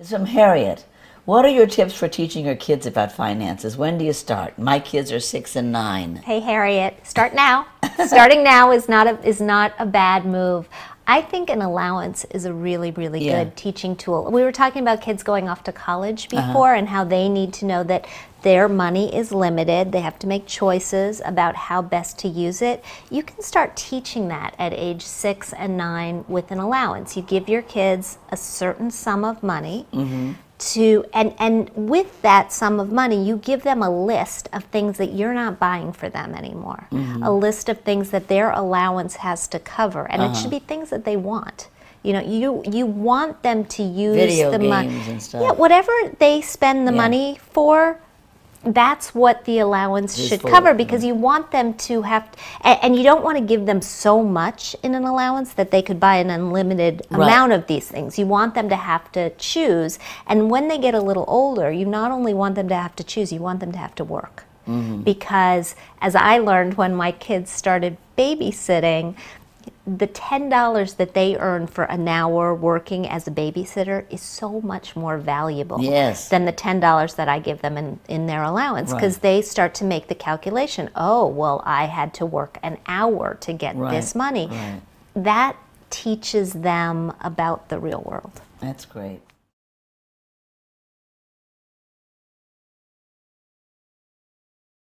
It's from Harriet. What are your tips for teaching your kids about finances? When do you start? My kids are 6 and 9. Hey Harriet, start now. Starting now is not a bad move. I think an allowance is a really good teaching tool. We were talking about kids going off to college before and how they need to know that their money is limited. They have to make choices about how best to use it. You can start teaching that at age 6 and 9 with an allowance. You give your kids a certain sum of money and with that sum of money, you give them a list of things that you're not buying for them anymore. A list of things that their allowance has to cover, and it should be things that they want. You know, you want them to use the money. And stuff. Yeah, whatever they spend the money for, that's what the allowance should cover, because you want them to have, and you don't want to give them so much in an allowance that they could buy an unlimited amount of these things. You want them to have to choose, and when they get a little older, you not only want them to have to choose, you want them to have to work. Because as I learned when my kids started babysitting, the $10 that they earn for an hour working as a babysitter is so much more valuable than the $10 that I give them in their allowance, because they start to make the calculation, oh, well, I had to work an hour to get this money. That teaches them about the real world. That's great.